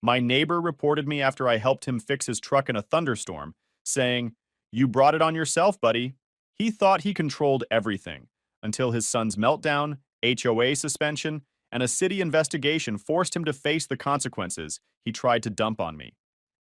My neighbor reported me after I helped him fix his truck in a thunderstorm, saying, "You brought it on yourself, buddy." He thought he controlled everything until his son's meltdown, HOA suspension, and a city investigation forced him to face the consequences he tried to dump on me.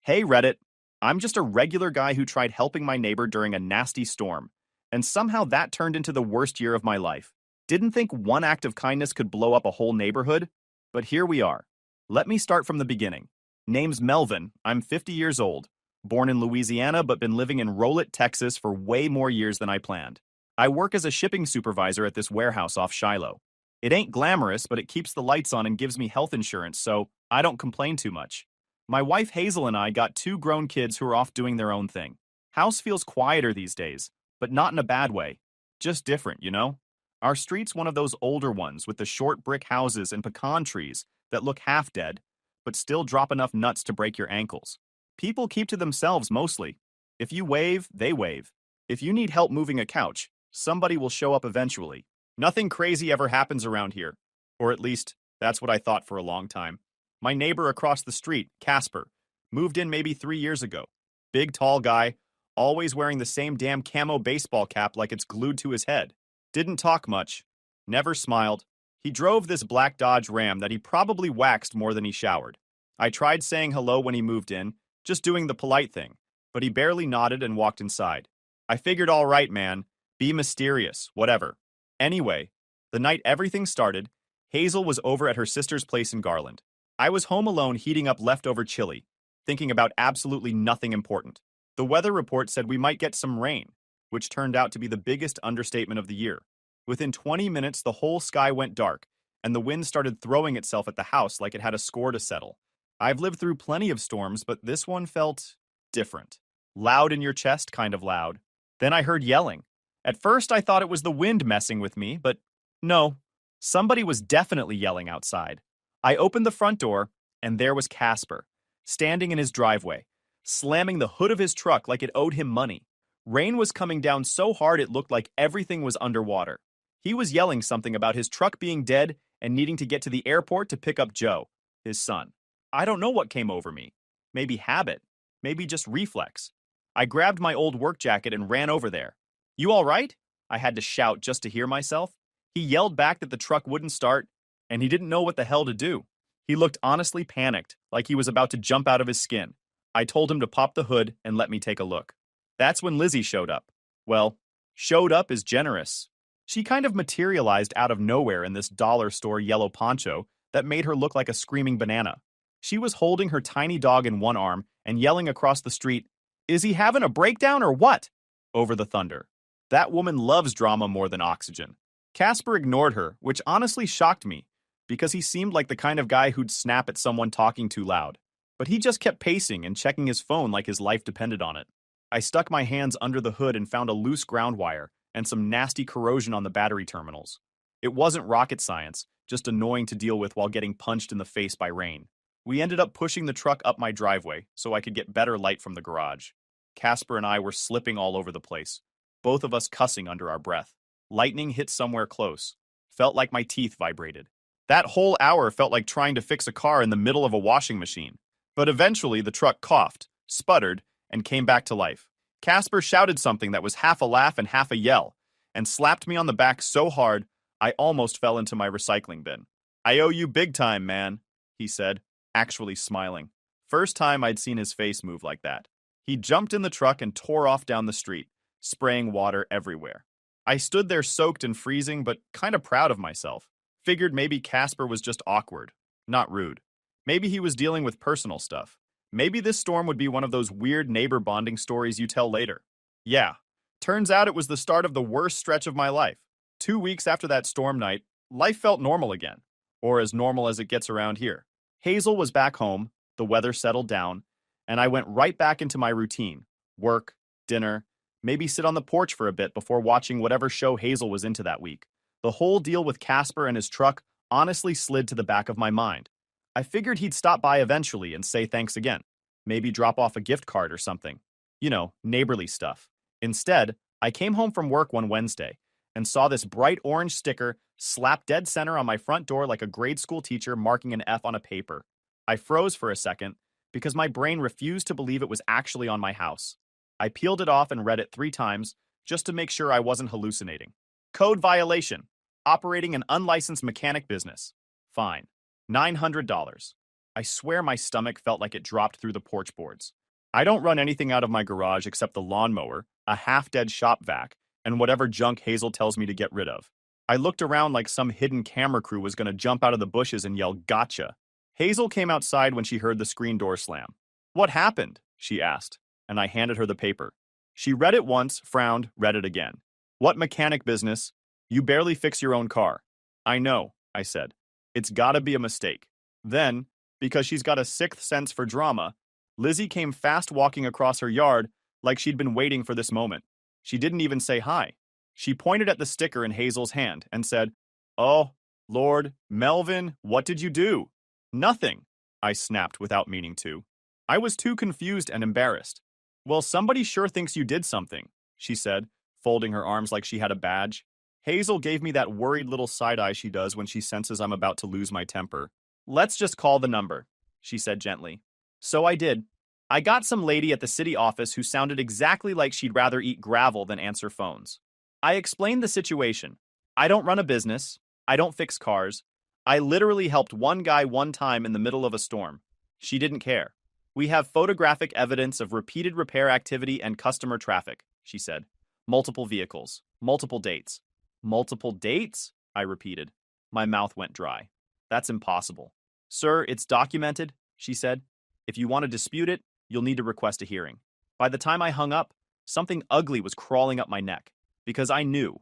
Hey, Reddit. I'm just a regular guy who tried helping my neighbor during a nasty storm, and somehow that turned into the worst year of my life. Didn't think one act of kindness could blow up a whole neighborhood, but here we are. Let me start from the beginning. Name's Melvin. I'm 50 years old. Born in Louisiana, but been living in Rolette, Texas for way more years than I planned. I work as a shipping supervisor at this warehouse off Shiloh. It ain't glamorous, but it keeps the lights on and gives me health insurance, so I don't complain too much. My wife Hazel and I got two grown kids who are off doing their own thing. House feels quieter these days, but not in a bad way. Just different, you know? Our street's one of those older ones with the short brick houses and pecan trees that look half dead, but still drop enough nuts to break your ankles. People keep to themselves mostly. If you wave, they wave. If you need help moving a couch, somebody will show up eventually. Nothing crazy ever happens around here. Or at least, that's what I thought for a long time. My neighbor across the street, Casper, moved in maybe 3 years ago. Big, tall guy, always wearing the same damn camo baseball cap like it's glued to his head. Didn't talk much. Never smiled. He drove this black Dodge Ram that he probably waxed more than he showered. I tried saying hello when he moved in, just doing the polite thing, but he barely nodded and walked inside. I figured, all right, man, be mysterious, whatever. Anyway, the night everything started, Hazel was over at her sister's place in Garland. I was home alone heating up leftover chili, thinking about absolutely nothing important. The weather report said we might get some rain, which turned out to be the biggest understatement of the year. Within 20 minutes, the whole sky went dark, and the wind started throwing itself at the house like it had a score to settle. I've lived through plenty of storms, but this one felt different. Loud in your chest, kind of loud. Then I heard yelling. At first, I thought it was the wind messing with me, but no. Somebody was definitely yelling outside. I opened the front door, and there was Casper, standing in his driveway, slamming the hood of his truck like it owed him money. Rain was coming down so hard it looked like everything was underwater. He was yelling something about his truck being dead and needing to get to the airport to pick up Joe, his son. I don't know what came over me. Maybe habit. Maybe just reflex. I grabbed my old work jacket and ran over there. "You all right?" I had to shout just to hear myself. He yelled back that the truck wouldn't start, and he didn't know what the hell to do. He looked honestly panicked, like he was about to jump out of his skin. I told him to pop the hood and let me take a look. That's when Lizzie showed up. Well, showed up is generous. She kind of materialized out of nowhere in this dollar store yellow poncho that made her look like a screaming banana. She was holding her tiny dog in one arm and yelling across the street, "Is he having a breakdown or what?" over the thunder. That woman loves drama more than oxygen. Casper ignored her, which honestly shocked me, because he seemed like the kind of guy who'd snap at someone talking too loud. But he just kept pacing and checking his phone like his life depended on it. I stuck my hands under the hood and found a loose ground wire and some nasty corrosion on the battery terminals. It wasn't rocket science, just annoying to deal with while getting punched in the face by rain. We ended up pushing the truck up my driveway so I could get better light from the garage. Casper and I were slipping all over the place, both of us cussing under our breath. Lightning hit somewhere close. Felt like my teeth vibrated. That whole hour felt like trying to fix a car in the middle of a washing machine. But eventually the truck coughed, sputtered, and came back to life. Casper shouted something that was half a laugh and half a yell, and slapped me on the back so hard I almost fell into my recycling bin. "I owe you big time, man," he said, actually smiling. First time I'd seen his face move like that. He jumped in the truck and tore off down the street, spraying water everywhere. I stood there soaked and freezing, but kind of proud of myself. Figured maybe Casper was just awkward, not rude. Maybe he was dealing with personal stuff. Maybe this storm would be one of those weird neighbor bonding stories you tell later. Yeah, turns out it was the start of the worst stretch of my life. 2 weeks after that storm night, life felt normal again, or as normal as it gets around here. Hazel was back home, the weather settled down, and I went right back into my routine. Work, dinner, maybe sit on the porch for a bit before watching whatever show Hazel was into that week. The whole deal with Casper and his truck honestly slid to the back of my mind. I figured he'd stop by eventually and say thanks again. Maybe drop off a gift card or something. You know, neighborly stuff. Instead, I came home from work one Wednesday and saw this bright orange sticker slapped dead center on my front door like a grade school teacher marking an F on a paper. I froze for a second because my brain refused to believe it was actually on my house. I peeled it off and read it 3 times just to make sure I wasn't hallucinating. Code violation. Operating an unlicensed mechanic business. Fine. $900. I swear my stomach felt like it dropped through the porch boards. I don't run anything out of my garage except the lawnmower, a half-dead shop vac, and whatever junk Hazel tells me to get rid of. I looked around like some hidden camera crew was going to jump out of the bushes and yell, "Gotcha." Hazel came outside when she heard the screen door slam. "What happened?" she asked, and I handed her the paper. She read it once, frowned, read it again. "What mechanic business? You barely fix your own car." "I know," I said. "It's gotta be a mistake." Then, because she's got a sixth sense for drama, Lizzie came fast walking across her yard like she'd been waiting for this moment. She didn't even say hi. She pointed at the sticker in Hazel's hand and said, "Oh, Lord, Melvin, what did you do?" "Nothing," I snapped without meaning to. I was too confused and embarrassed. "Well, somebody sure thinks you did something," she said, folding her arms like she had a badge. Hazel gave me that worried little side eye she does when she senses I'm about to lose my temper. "Let's just call the number," she said gently. So I did. I got some lady at the city office who sounded exactly like she'd rather eat gravel than answer phones. I explained the situation. I don't run a business. I don't fix cars. I literally helped one guy one time in the middle of a storm. She didn't care. "We have photographic evidence of repeated repair activity and customer traffic," she said. "Multiple vehicles. Multiple dates." "Multiple dates?" I repeated. My mouth went dry. "That's impossible." "Sir, it's documented," she said. "If you want to dispute it, you'll need to request a hearing." By the time I hung up, something ugly was crawling up my neck, because I knew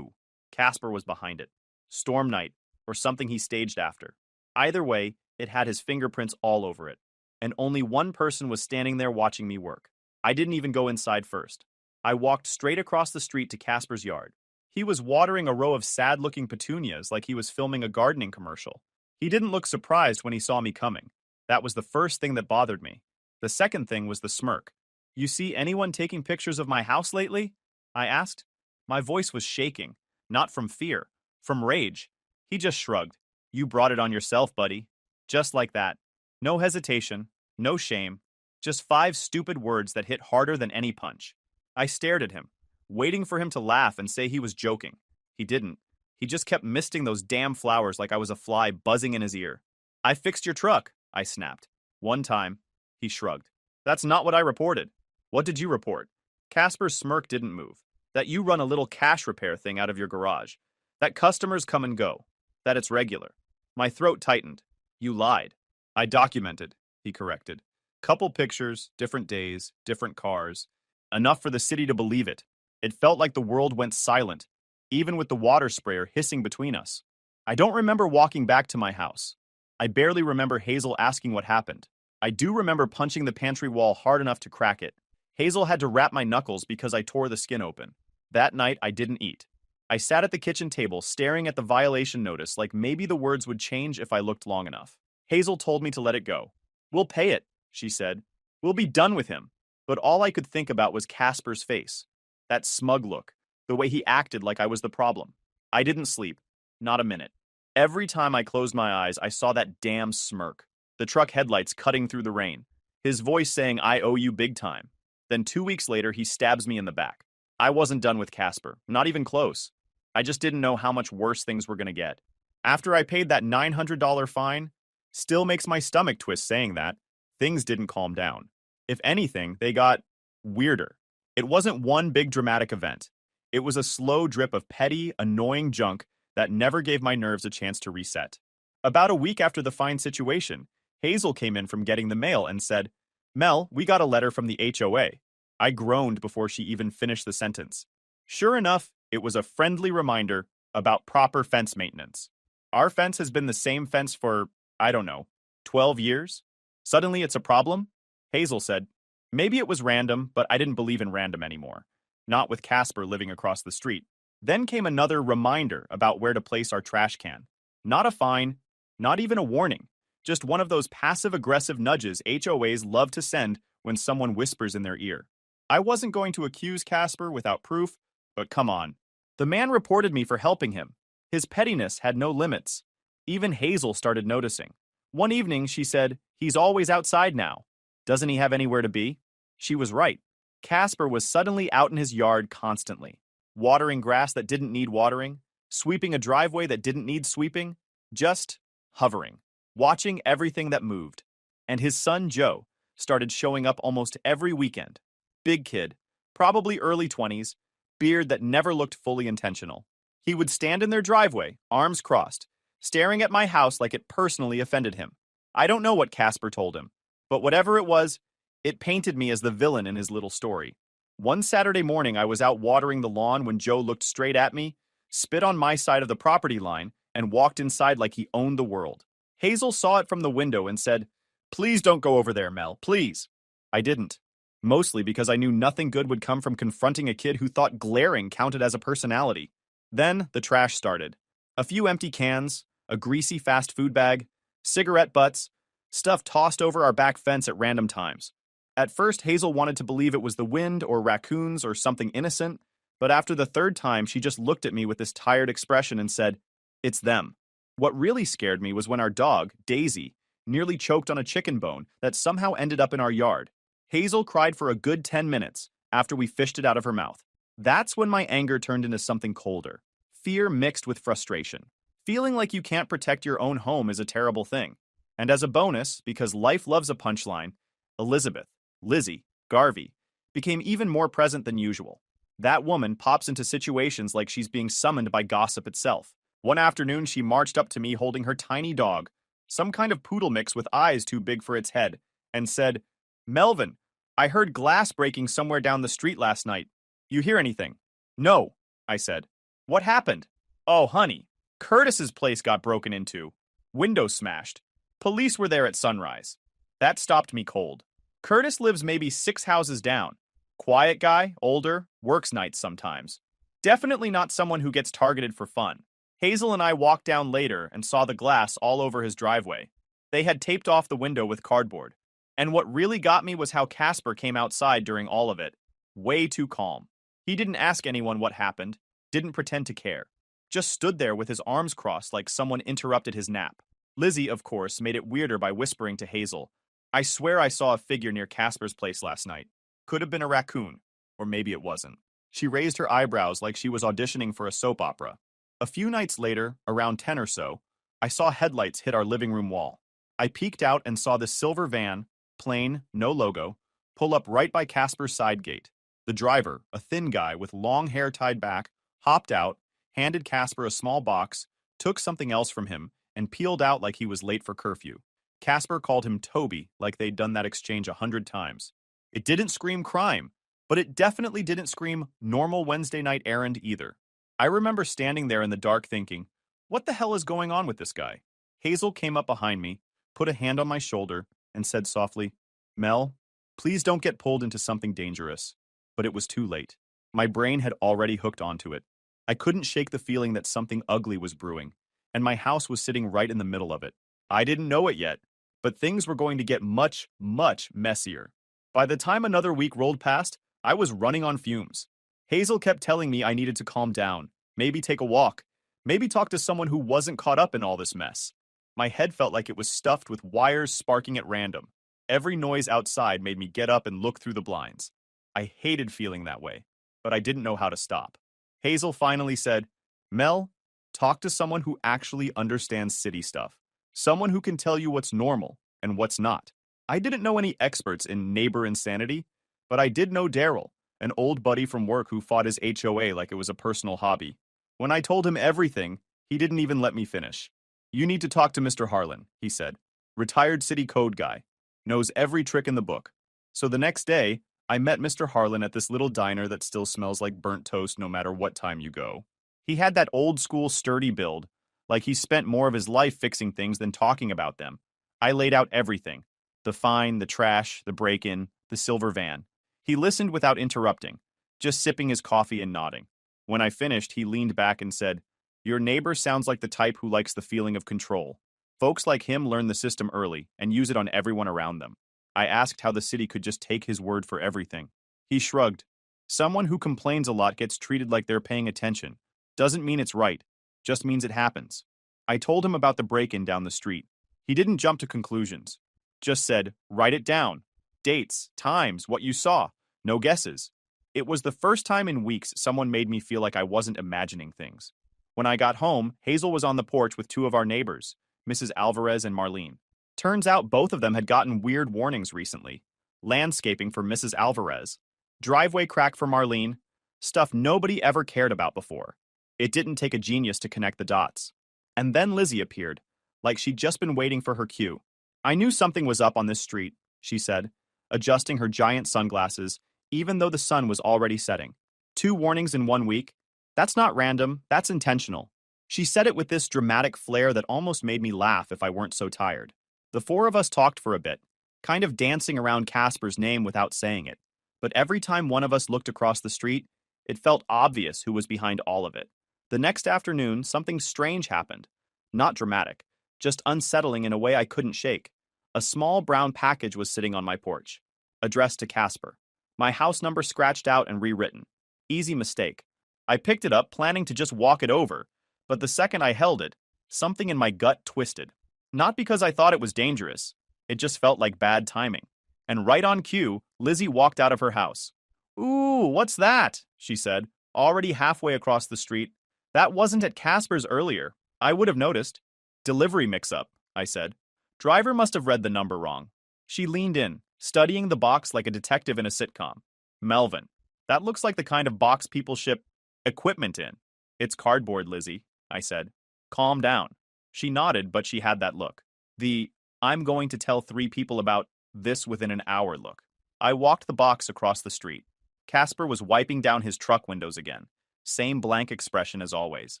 Casper was behind it. Storm night, or something he staged after. Either way, it had his fingerprints all over it. And only one person was standing there watching me work. I didn't even go inside first. I walked straight across the street to Casper's yard. He was watering a row of sad-looking petunias like he was filming a gardening commercial. He didn't look surprised when he saw me coming. That was the first thing that bothered me. The second thing was the smirk. "You see anyone taking pictures of my house lately?" I asked. My voice was shaking, not from fear, from rage. He just shrugged. "You brought it on yourself, buddy." Just like that. No hesitation, no shame, just 5 stupid words that hit harder than any punch. I stared at him, waiting for him to laugh and say he was joking. He didn't. He just kept misting those damn flowers like I was a fly buzzing in his ear. "I fixed your truck," I snapped. "One time." He shrugged. "That's not what I reported." "What did you report?" Casper's smirk didn't move. "That you run a little cash repair thing out of your garage. That customers come and go. That it's regular." My throat tightened. "You lied." "I documented," he corrected. "Couple pictures, different days, different cars. Enough for the city to believe it. It felt like the world went silent, even with the water sprayer hissing between us. I don't remember walking back to my house. I barely remember Hazel asking what happened. I do remember punching the pantry wall hard enough to crack it. Hazel had to wrap my knuckles because I tore the skin open. That night, I didn't eat. I sat at the kitchen table staring at the violation notice like maybe the words would change if I looked long enough. Hazel told me to let it go. "We'll pay it," she said. "We'll be done with him." But all I could think about was Casper's face. That smug look. The way he acted like I was the problem. I didn't sleep. Not a minute. Every time I closed my eyes, I saw that damn smirk. The truck headlights cutting through the rain. His voice saying, "I owe you big time." Then 2 weeks later, he stabs me in the back. I wasn't done with Casper. Not even close. I just didn't know how much worse things were going to get. After I paid that $900 fine, still makes my stomach twist saying that, things didn't calm down. If anything, they got weirder. It wasn't one big dramatic event. It was a slow drip of petty, annoying junk that never gave my nerves a chance to reset. About a week after the fine situation, Hazel came in from getting the mail and said, "Mel, we got a letter from the HOA." I groaned before she even finished the sentence. Sure enough, it was a friendly reminder about proper fence maintenance. Our fence has been the same fence for, I don't know, 12 years? Suddenly it's a problem? Hazel said, "Maybe it was random, but I didn't believe in random anymore. Not with Casper living across the street." Then came another reminder about where to place our trash can. Not a fine, not even a warning. Just one of those passive-aggressive nudges HOAs love to send when someone whispers in their ear. I wasn't going to accuse Casper without proof, but come on. The man reported me for helping him. His pettiness had no limits. Even Hazel started noticing. One evening, she said, "He's always outside now. Doesn't he have anywhere to be?" She was right. Casper was suddenly out in his yard constantly, watering grass that didn't need watering, sweeping a driveway that didn't need sweeping, just hovering, watching everything that moved. And his son, Joe, started showing up almost every weekend. Big kid, probably early 20s, beard that never looked fully intentional. He would stand in their driveway, arms crossed, staring at my house like it personally offended him. I don't know what Casper told him, but whatever it was, it painted me as the villain in his little story. One Saturday morning, I was out watering the lawn when Joe looked straight at me, spit on my side of the property line, and walked inside like he owned the world. Hazel saw it from the window and said, "Please don't go over there, Mel, please." I didn't. Mostly because I knew nothing good would come from confronting a kid who thought glaring counted as a personality. Then the trash started. A few empty cans, a greasy fast food bag, cigarette butts, stuff tossed over our back fence at random times. At first, Hazel wanted to believe it was the wind or raccoons or something innocent, but after the third time, she just looked at me with this tired expression and said, "It's them." What really scared me was when our dog, Daisy, nearly choked on a chicken bone that somehow ended up in our yard. Hazel cried for a good 10 minutes after we fished it out of her mouth. That's when my anger turned into something colder. Fear mixed with frustration. Feeling like you can't protect your own home is a terrible thing. And as a bonus, because life loves a punchline, Elizabeth, Lizzie, Garvey, became even more present than usual. That woman pops into situations like she's being summoned by gossip itself. One afternoon, she marched up to me holding her tiny dog, some kind of poodle mix with eyes too big for its head, and said, "Melvin, I heard glass breaking somewhere down the street last night. You hear anything?" "No," I said. "What happened?" "Oh, honey, Curtis's place got broken into. Windows smashed. Police were there at sunrise." That stopped me cold. Curtis lives maybe 6 houses down. Quiet guy, older, works nights sometimes. Definitely not someone who gets targeted for fun. Hazel and I walked down later and saw the glass all over his driveway. They had taped off the window with cardboard. And what really got me was how Casper came outside during all of it. Way too calm. He didn't ask anyone what happened, didn't pretend to care. Just stood there with his arms crossed like someone interrupted his nap. Lizzie, of course, made it weirder by whispering to Hazel, "I swear I saw a figure near Casper's place last night. Could have been a raccoon, or maybe it wasn't." She raised her eyebrows like she was auditioning for a soap opera. A few nights later, around 10 or so, I saw headlights hit our living room wall. I peeked out and saw this silver van, plain, no logo, pull up right by Casper's side gate. The driver, a thin guy with long hair tied back, hopped out, handed Casper a small box, took something else from him, and peeled out like he was late for curfew. Casper called him Toby like they'd done that exchange 100 times. It didn't scream crime, but it definitely didn't scream normal Wednesday night errand either. I remember standing there in the dark thinking, what the hell is going on with this guy? Hazel came up behind me, put a hand on my shoulder, and said softly, "Mel, please don't get pulled into something dangerous." But it was too late. My brain had already hooked onto it. I couldn't shake the feeling that something ugly was brewing, and my house was sitting right in the middle of it. I didn't know it yet, but things were going to get much, much messier. By the time another week rolled past, I was running on fumes. Hazel kept telling me I needed to calm down, maybe take a walk, maybe talk to someone who wasn't caught up in all this mess. My head felt like it was stuffed with wires sparking at random. Every noise outside made me get up and look through the blinds. I hated feeling that way, but I didn't know how to stop. Hazel finally said, "Mel, talk to someone who actually understands city stuff. Someone who can tell you what's normal and what's not." I didn't know any experts in neighbor insanity, but I did know Daryl, an old buddy from work who fought his HOA like it was a personal hobby. When I told him everything, he didn't even let me finish. "You need to talk to Mr. Harlan," he said. "Retired city code guy. Knows every trick in the book." So the next day, I met Mr. Harlan at this little diner that still smells like burnt toast no matter what time you go. He had that old school sturdy build, like he spent more of his life fixing things than talking about them. I laid out everything. The fine, the trash, the break-in, the silver van. He listened without interrupting, just sipping his coffee and nodding. When I finished, he leaned back and said, "Your neighbor sounds like the type who likes the feeling of control. Folks like him learn the system early and use it on everyone around them." I asked how the city could just take his word for everything. He shrugged. "Someone who complains a lot gets treated like they're paying attention. Doesn't mean it's right, just means it happens." I told him about the break-in down the street. He didn't jump to conclusions. Just said, write it down. Dates, times, what you saw. No guesses. It was the first time in weeks someone made me feel like I wasn't imagining things. When I got home, Hazel was on the porch with two of our neighbors, Mrs. Alvarez and Marlene. Turns out both of them had gotten weird warnings recently. Landscaping for Mrs. Alvarez, driveway crack for Marlene, stuff nobody ever cared about before. It didn't take a genius to connect the dots. And then Lizzie appeared, like she'd just been waiting for her cue. I knew something was up on this street, she said, adjusting her giant sunglasses, even though the sun was already setting. 2 warnings in 1 week? That's not random, that's intentional. She said it with this dramatic flair that almost made me laugh if I weren't so tired. The 4 of us talked for a bit, kind of dancing around Casper's name without saying it. But every time one of us looked across the street, it felt obvious who was behind all of it. The next afternoon, something strange happened. Not dramatic, just unsettling in a way I couldn't shake. A small brown package was sitting on my porch, addressed to Casper. My house number scratched out and rewritten. Easy mistake. I picked it up, planning to just walk it over, but the second I held it, something in my gut twisted. Not because I thought it was dangerous. It just felt like bad timing. And right on cue, Lizzie walked out of her house. Ooh, what's that? She said, already halfway across the street. That wasn't at Casper's earlier. I would have noticed. Delivery mix-up, I said. Driver must have read the number wrong. She leaned in, studying the box like a detective in a sitcom. Melvin. That looks like the kind of box people ship equipment in. It's cardboard, Lizzie, I said. Calm down. She nodded, but she had that look. The, I'm going to tell 3 people about this within an hour look. I walked the box across the street. Casper was wiping down his truck windows again. Same blank expression as always.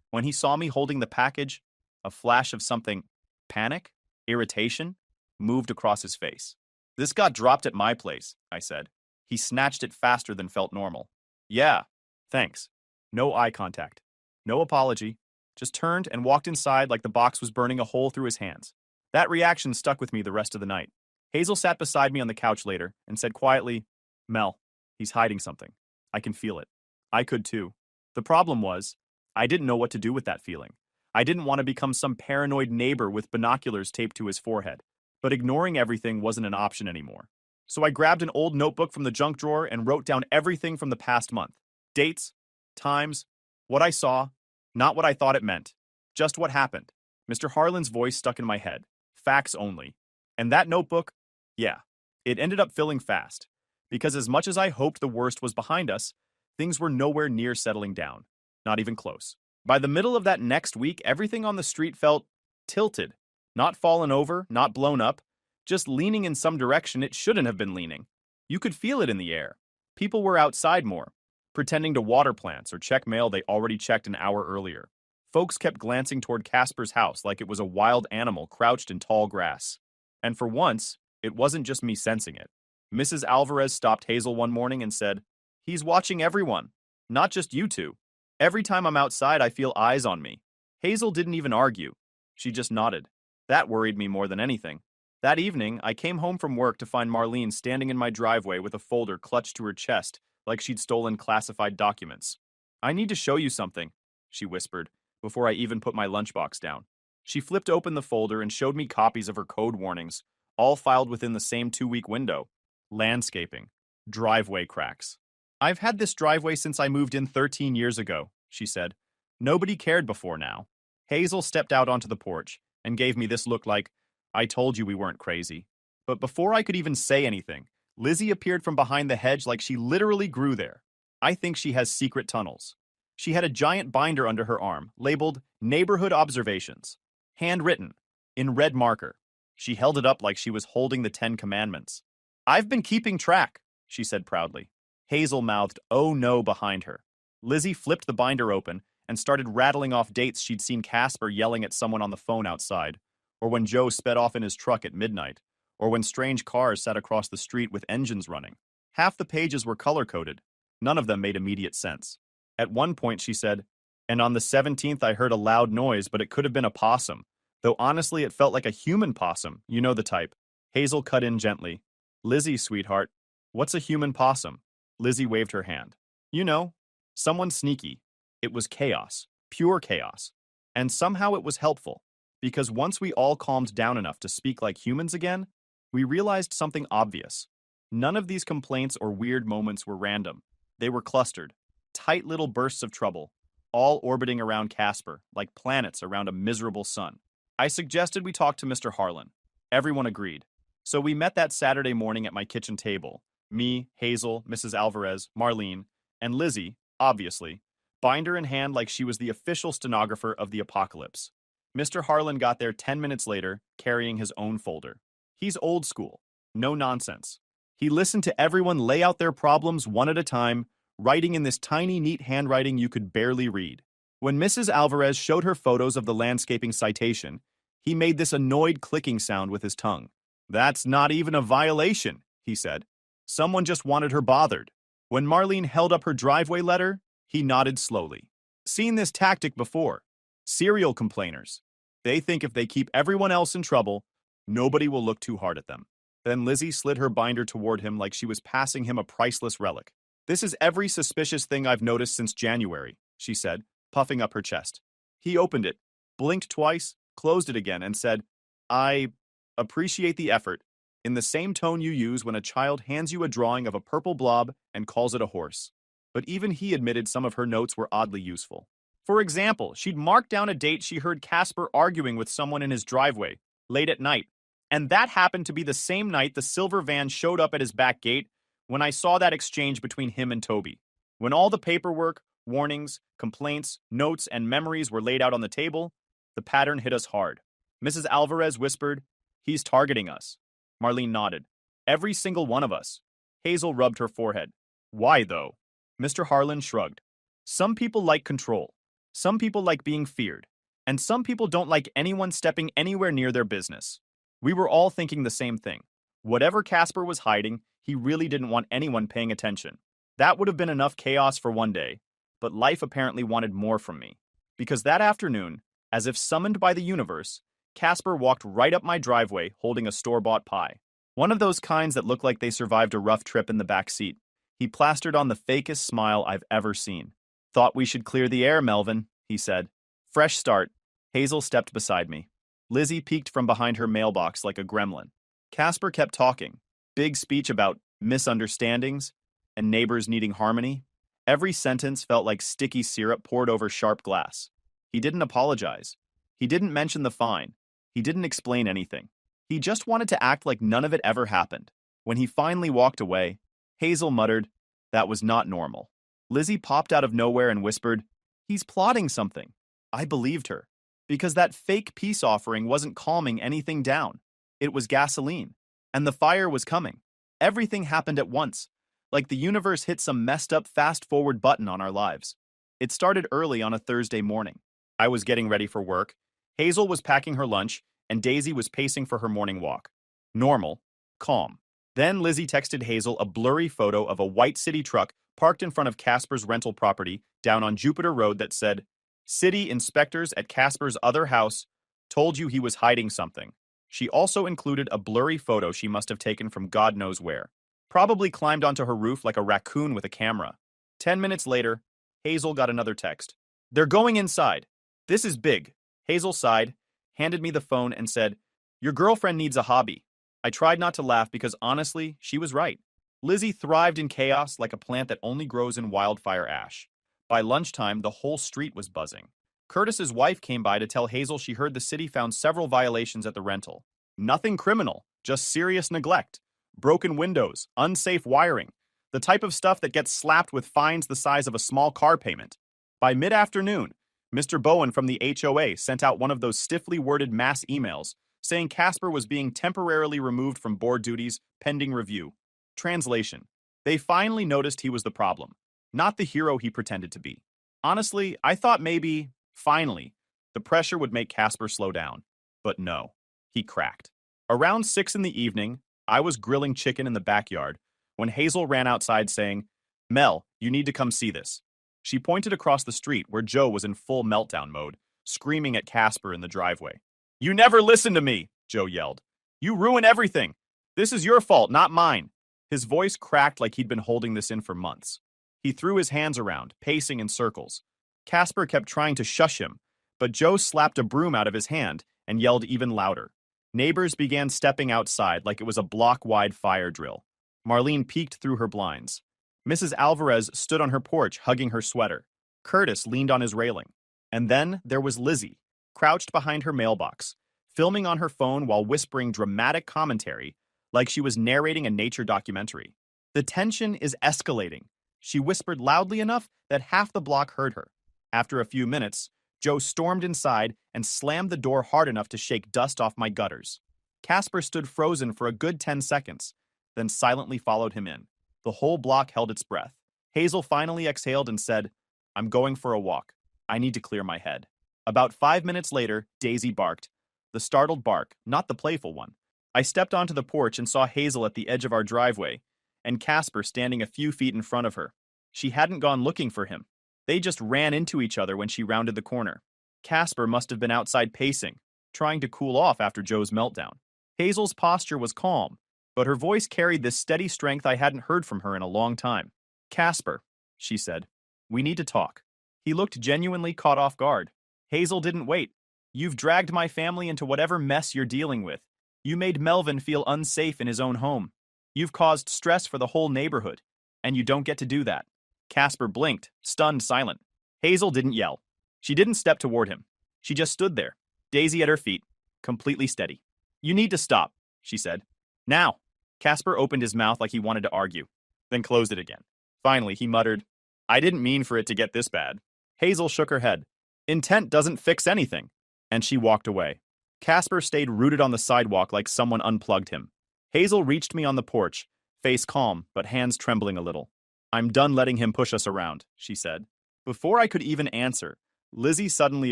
When he saw me holding the package, a flash of something, panic, irritation, moved across his face. This got dropped at my place, I said. He snatched it faster than felt normal. Yeah, thanks. No eye contact. No apology. Just turned and walked inside like the box was burning a hole through his hands. That reaction stuck with me the rest of the night. Hazel sat beside me on the couch later and said quietly, Mel, he's hiding something. I can feel it. I could too. The problem was, I didn't know what to do with that feeling. I didn't want to become some paranoid neighbor with binoculars taped to his forehead. But ignoring everything wasn't an option anymore. So I grabbed an old notebook from the junk drawer and wrote down everything from the past month. Dates, times, what I saw, not what I thought it meant. Just what happened. Mr. Harlan's voice stuck in my head. Facts only. And that notebook, yeah, it ended up filling fast. Because as much as I hoped the worst was behind us, things were nowhere near settling down. Not even close. By the middle of that next week, everything on the street felt tilted. Not fallen over, not blown up, just leaning in some direction it shouldn't have been leaning. You could feel it in the air. People were outside more, pretending to water plants or check mail they already checked an hour earlier. Folks kept glancing toward Casper's house like it was a wild animal crouched in tall grass. And for once, it wasn't just me sensing it. Mrs. Alvarez stopped Hazel one morning and said, He's watching everyone, not just you two. Every time I'm outside, I feel eyes on me. Hazel didn't even argue. She just nodded. That worried me more than anything. That evening, I came home from work to find Marlene standing in my driveway with a folder clutched to her chest like she'd stolen classified documents. I need to show you something, she whispered, before I even put my lunchbox down. She flipped open the folder and showed me copies of her code warnings, all filed within the same 2-week window. Landscaping. Driveway cracks. I've had this driveway since I moved in 13 years ago, she said. Nobody cared before now. Hazel stepped out onto the porch and gave me this look like, I told you we weren't crazy. But before I could even say anything, Lizzie appeared from behind the hedge like she literally grew there. I think she has secret tunnels. She had a giant binder under her arm, labeled Neighborhood Observations. Handwritten, in red marker. She held it up like she was holding the 10 Commandments. I've been keeping track, she said proudly. Hazel mouthed, oh no, behind her. Lizzie flipped the binder open and started rattling off dates she'd seen Casper yelling at someone on the phone outside, or when Joe sped off in his truck at midnight, or when strange cars sat across the street with engines running. Half the pages were color-coded. None of them made immediate sense. At one point she said, and on the 17th I heard a loud noise, but it could have been a possum, though honestly it felt like a human possum, you know the type. Hazel cut in gently. Lizzie, sweetheart, what's a human possum? Lizzie waved her hand. You know, someone sneaky. It was chaos, pure chaos. And somehow it was helpful. Because once we all calmed down enough to speak like humans again, we realized something obvious. None of these complaints or weird moments were random. They were clustered, tight little bursts of trouble, all orbiting around Casper like planets around a miserable sun. I suggested we talk to Mr. Harlan. Everyone agreed. So we met that Saturday morning at my kitchen table. Me, Hazel, Mrs. Alvarez, Marlene, and Lizzie, obviously, binder in hand like she was the official stenographer of the apocalypse. Mr. Harlan got there 10 minutes later, carrying his own folder. He's old school. No nonsense. He listened to everyone lay out their problems one at a time, writing in this tiny, neat handwriting you could barely read. When Mrs. Alvarez showed her photos of the landscaping citation, he made this annoyed clicking sound with his tongue. "That's not even a violation," he said. "Someone just wanted her bothered." When Marlene held up her driveway letter, he nodded slowly. "Seen this tactic before. Serial complainers. They think if they keep everyone else in trouble, nobody will look too hard at them." Then Lizzie slid her binder toward him like she was passing him a priceless relic. "This is every suspicious thing I've noticed since January," she said, puffing up her chest. He opened it, blinked twice, closed it again, and said, "I appreciate the effort," in the same tone you use when a child hands you a drawing of a purple blob and calls it a horse. But even he admitted some of her notes were oddly useful. For example, she'd marked down a date she heard Casper arguing with someone in his driveway, late at night. And that happened to be the same night the silver van showed up at his back gate when I saw that exchange between him and Toby. When all the paperwork, warnings, complaints, notes, and memories were laid out on the table, the pattern hit us hard. Mrs. Alvarez whispered, "He's targeting us." Marlene nodded. "Every single one of us." Hazel rubbed her forehead. "Why, though?" Mr. Harlan shrugged. "Some people like control. Some people like being feared. And some people don't like anyone stepping anywhere near their business." We were all thinking the same thing. Whatever Casper was hiding, he really didn't want anyone paying attention. That would have been enough chaos for one day, but life apparently wanted more from me. Because that afternoon, as if summoned by the universe, Casper walked right up my driveway holding a store-bought pie. One of those kinds that look like they survived a rough trip in the back seat. He plastered on the fakest smile I've ever seen. "Thought we should clear the air, Melvin," he said. "Fresh start." Hazel stepped beside me. Lizzie peeked from behind her mailbox like a gremlin. Casper kept talking. Big speech about misunderstandings and neighbors needing harmony. Every sentence felt like sticky syrup poured over sharp glass. He didn't apologize. He didn't mention the fine. He didn't explain anything. He just wanted to act like none of it ever happened. When he finally walked away, Hazel muttered, "That was not normal." Lizzie popped out of nowhere and whispered, "He's plotting something." I believed her. Because that fake peace offering wasn't calming anything down. It was gasoline. And the fire was coming. Everything happened at once, like the universe hit some messed up fast-forward button on our lives. It started early on a Thursday morning. I was getting ready for work. Hazel was packing her lunch, and Daisy was pacing for her morning walk. Normal. Calm. Then Lizzie texted Hazel a blurry photo of a white city truck parked in front of Casper's rental property down on Jupiter Road that said, "City inspectors at Casper's other house told you he was hiding something." She also included a blurry photo she must have taken from God knows where. Probably climbed onto her roof like a raccoon with a camera. 10 minutes later, Hazel got another text. "They're going inside. This is big." Hazel sighed, handed me the phone, and said, "Your girlfriend needs a hobby." I tried not to laugh because honestly, she was right. Lizzie thrived in chaos like a plant that only grows in wildfire ash. By lunchtime, the whole street was buzzing. Curtis's wife came by to tell Hazel she heard the city found several violations at the rental. Nothing criminal, just serious neglect. Broken windows, unsafe wiring, the type of stuff that gets slapped with fines the size of a small car payment. By mid-afternoon, Mr. Bowen from the HOA sent out one of those stiffly worded mass emails saying Casper was being temporarily removed from board duties pending review. Translation: they finally noticed he was the problem, not the hero he pretended to be. Honestly, I thought maybe, finally, the pressure would make Casper slow down. But no, he cracked. Around 6 in the evening, I was grilling chicken in the backyard when Hazel ran outside saying, "Mel, you need to come see this." She pointed across the street where Joe was in full meltdown mode, screaming at Casper in the driveway. "You never listen to me," Joe yelled. "You ruin everything. This is your fault, not mine." His voice cracked like he'd been holding this in for months. He threw his hands around, pacing in circles. Casper kept trying to shush him, but Joe slapped a broom out of his hand and yelled even louder. Neighbors began stepping outside like it was a block-wide fire drill. Marlene peeked through her blinds. Mrs. Alvarez stood on her porch, hugging her sweater. Curtis leaned on his railing. And then there was Lizzie, crouched behind her mailbox, filming on her phone while whispering dramatic commentary like she was narrating a nature documentary. The tension is escalating. She whispered loudly enough that half the block heard her. After a few minutes, Joe stormed inside and slammed the door hard enough to shake dust off my gutters. Casper stood frozen for a good 10 seconds, then silently followed him in. The whole block held its breath. Hazel finally exhaled and said, "I'm going for a walk. I need to clear my head." About 5 minutes later, Daisy barked. The startled bark, not the playful one. I stepped onto the porch and saw Hazel at the edge of our driveway, and Casper standing a few feet in front of her. She hadn't gone looking for him. They just ran into each other when she rounded the corner. Casper must have been outside pacing, trying to cool off after Joe's meltdown. Hazel's posture was calm, but her voice carried this steady strength I hadn't heard from her in a long time. "Casper," she said, "we need to talk." He looked genuinely caught off guard. Hazel didn't wait. "You've dragged my family into whatever mess you're dealing with. You made Melvin feel unsafe in his own home. You've caused stress for the whole neighborhood, and you don't get to do that." Casper blinked, stunned silent. Hazel didn't yell. She didn't step toward him. She just stood there, Daisy at her feet, completely steady. "You need to stop," she said. "Now." Casper opened his mouth like he wanted to argue, then closed it again. Finally, he muttered, "I didn't mean for it to get this bad." Hazel shook her head. "Intent doesn't fix anything." And she walked away. Casper stayed rooted on the sidewalk like someone unplugged him. Hazel reached me on the porch, face calm, but hands trembling a little. "I'm done letting him push us around," she said. Before I could even answer, Lizzie suddenly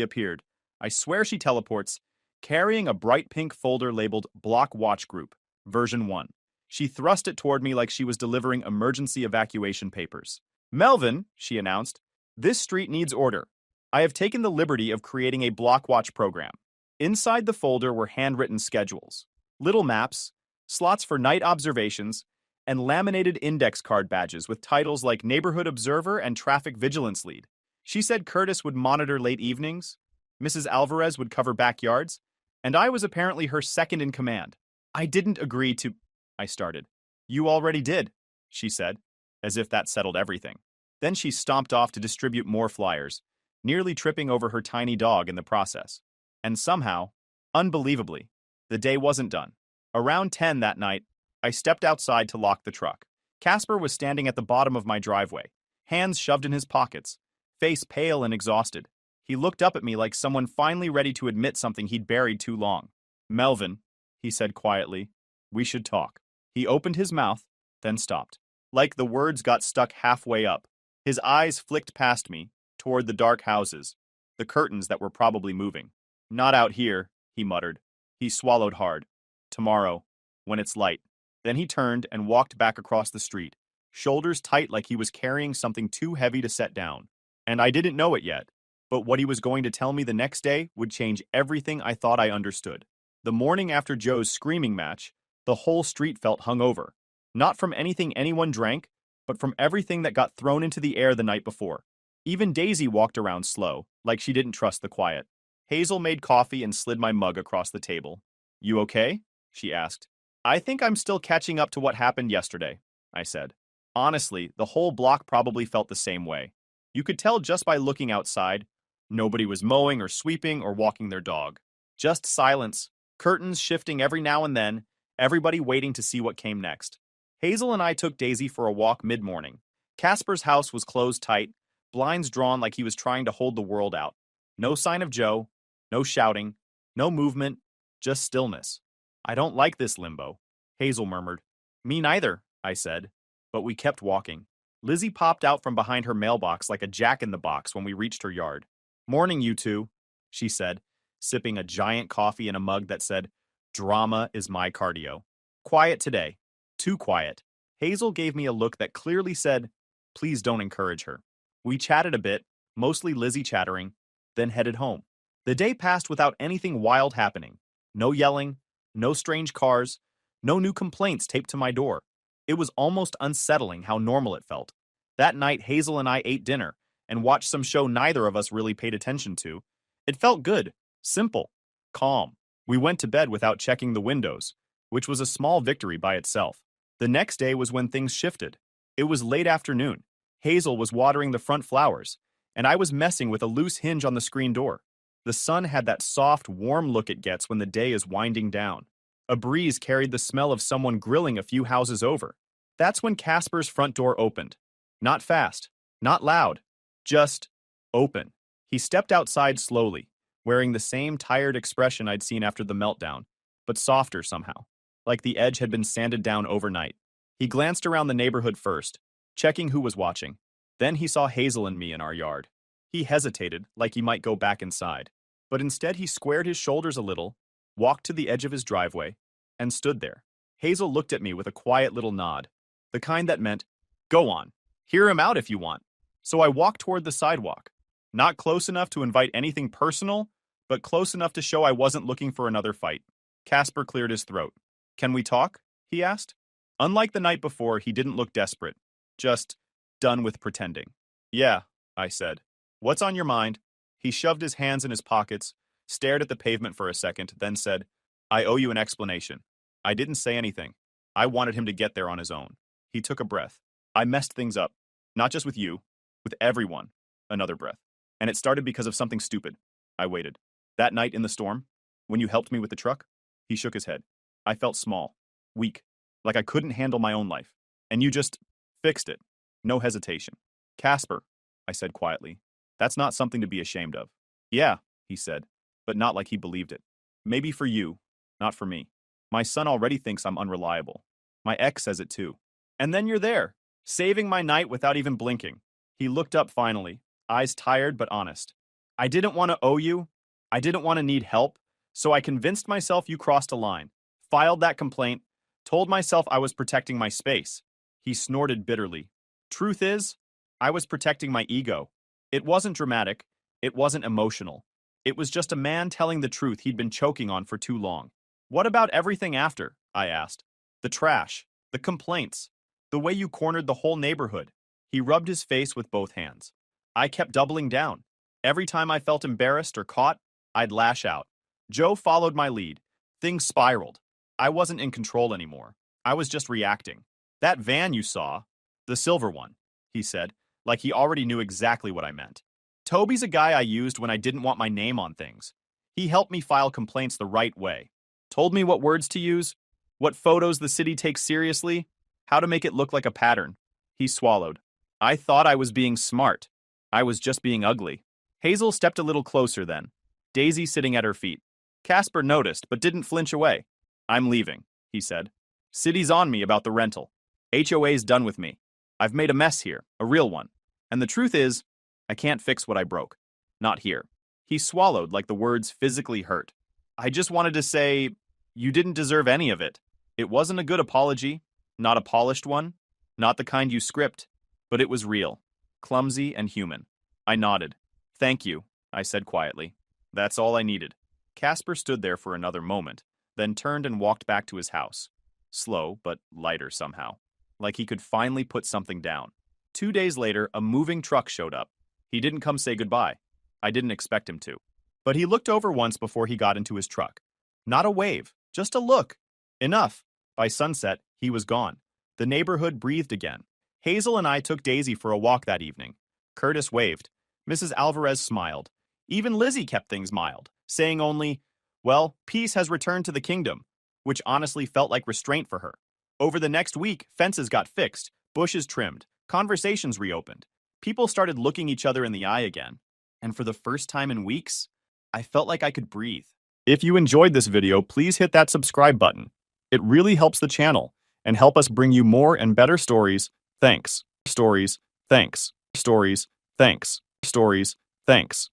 appeared. I swear she teleports, carrying a bright pink folder labeled Block Watch Group, version 1. She thrust it toward me like she was delivering emergency evacuation papers. "Melvin," she announced, "this street needs order. I have taken the liberty of creating a block watch program." Inside the folder were handwritten schedules, little maps, slots for night observations, and laminated index card badges with titles like Neighborhood Observer and Traffic Vigilance Lead. She said Curtis would monitor late evenings, Mrs. Alvarez would cover backyards, and I was apparently her second in command. "I didn't agree to," I started. "You already did," she said, as if that settled everything. Then she stomped off to distribute more flyers, nearly tripping over her tiny dog in the process. And somehow, unbelievably, the day wasn't done. Around 10 that night, I stepped outside to lock the truck. Casper was standing at the bottom of my driveway, hands shoved in his pockets, face pale and exhausted. He looked up at me like someone finally ready to admit something he'd buried too long. "Melvin," he said quietly, "we should talk." He opened his mouth, then stopped. Like the words got stuck halfway up. His eyes flicked past me, toward the dark houses, the curtains that were probably moving. "Not out here," he muttered. He swallowed hard. "Tomorrow, when it's light." Then he turned and walked back across the street, shoulders tight like he was carrying something too heavy to set down. And I didn't know it yet, but what he was going to tell me the next day would change everything I thought I understood. The morning after Joe's screaming match, the whole street felt hungover. Not from anything anyone drank, but from everything that got thrown into the air the night before. Even Daisy walked around slow, like she didn't trust the quiet. Hazel made coffee and slid my mug across the table. "You okay?" she asked. "I think I'm still catching up to what happened yesterday," I said. Honestly, the whole block probably felt the same way. You could tell just by looking outside. Nobody was mowing or sweeping or walking their dog. Just silence, curtains shifting every now and then, everybody waiting to see what came next. Hazel and I took Daisy for a walk mid-morning. Casper's house was closed tight, blinds drawn like he was trying to hold the world out. No sign of Joe, no shouting, no movement, just stillness. "I don't like this limbo," Hazel murmured. "Me neither," I said, but we kept walking. Lizzie popped out from behind her mailbox like a jack-in-the-box when we reached her yard. "Morning, you two," she said, sipping a giant coffee in a mug that said, "Drama is my cardio." "Quiet today. Too quiet." Hazel gave me a look that clearly said, "Please don't encourage her." We chatted a bit, mostly Lizzie chattering, then headed home. The day passed without anything wild happening. No yelling, no strange cars, no new complaints taped to my door. It was almost unsettling how normal it felt. That night, Hazel and I ate dinner and watched some show neither of us really paid attention to. It felt good, simple, calm. We went to bed without checking the windows, which was a small victory by itself. The next day was when things shifted. It was late afternoon. Hazel was watering the front flowers, and I was messing with a loose hinge on the screen door. The sun had that soft, warm look it gets when the day is winding down. A breeze carried the smell of someone grilling a few houses over. That's when Casper's front door opened. Not fast, not loud, just open. He stepped outside slowly, wearing the same tired expression I'd seen after the meltdown, but softer somehow, like the edge had been sanded down overnight. He glanced around the neighborhood first, checking who was watching. Then he saw Hazel and me in our yard. He hesitated, like he might go back inside, but instead he squared his shoulders a little, walked to the edge of his driveway, and stood there. Hazel looked at me with a quiet little nod, the kind that meant, "Go on, hear him out if you want." So I walked toward the sidewalk, not close enough to invite anything personal, but close enough to show I wasn't looking for another fight. Casper cleared his throat. "Can we talk?" he asked. Unlike the night before, he didn't look desperate, just done with pretending. "Yeah," I said. "What's on your mind?" He shoved his hands in his pockets, stared at the pavement for a second, then said, "I owe you an explanation." I didn't say anything. I wanted him to get there on his own. He took a breath. "I messed things up. Not just with you, with everyone." Another breath. "And it started because of something stupid." I waited. "That night in the storm, when you helped me with the truck?" He shook his head. "I felt small, weak, like I couldn't handle my own life. And you just fixed it. No hesitation." "Casper," I said quietly, "that's not something to be ashamed of." "Yeah," he said, but not like he believed it. "Maybe for you, not for me. My son already thinks I'm unreliable. My ex says it too. And then you're there, saving my night without even blinking." He looked up finally, eyes tired but honest. "I didn't want to owe you. I didn't want to need help, so I convinced myself you crossed a line, filed that complaint, told myself I was protecting my space." He snorted bitterly. "Truth is, I was protecting my ego. It wasn't dramatic. It wasn't emotional. It was just a man telling the truth he'd been choking on for too long." "What about everything after?" I asked. "The trash, the complaints, the way you cornered the whole neighborhood." He rubbed his face with both hands. "I kept doubling down. Every time I felt embarrassed or caught, I'd lash out. Joe followed my lead. Things spiraled. I wasn't in control anymore. I was just reacting. That van you saw, the silver one," he said, like he already knew exactly what I meant. "Toby's a guy I used when I didn't want my name on things. He helped me file complaints the right way. Told me what words to use, what photos the city takes seriously, how to make it look like a pattern." He swallowed. "I thought I was being smart. I was just being ugly." Hazel stepped a little closer then, Daisy sitting at her feet. Casper noticed, but didn't flinch away. "I'm leaving," he said. "City's on me about the rental. HOA's done with me. I've made a mess here, a real one. And the truth is, I can't fix what I broke. Not here." He swallowed like the words physically hurt. "I just wanted to say, you didn't deserve any of it. It wasn't a good apology, not a polished one, not the kind you script, but it was real, clumsy and human." I nodded. "Thank you," I said quietly. "That's all I needed." Casper stood there for another moment, then turned and walked back to his house. Slow, but lighter somehow, like he could finally put something down. 2 days later, a moving truck showed up. He didn't come say goodbye. I didn't expect him to. But he looked over once before he got into his truck. Not a wave, just a look. Enough. By sunset, he was gone. The neighborhood breathed again. Hazel and I took Daisy for a walk that evening. Curtis waved. Mrs. Alvarez smiled. Even Lizzie kept things mild, saying only, "Well, peace has returned to the kingdom," which honestly felt like restraint for her. Over the next week, fences got fixed, bushes trimmed, conversations reopened. People started looking each other in the eye again. And for the first time in weeks, I felt like I could breathe. If you enjoyed this video, please hit that subscribe button. It really helps the channel and help us bring you more and better stories. Thanks. Stories. Thanks. Stories. Thanks. Stories. Thanks.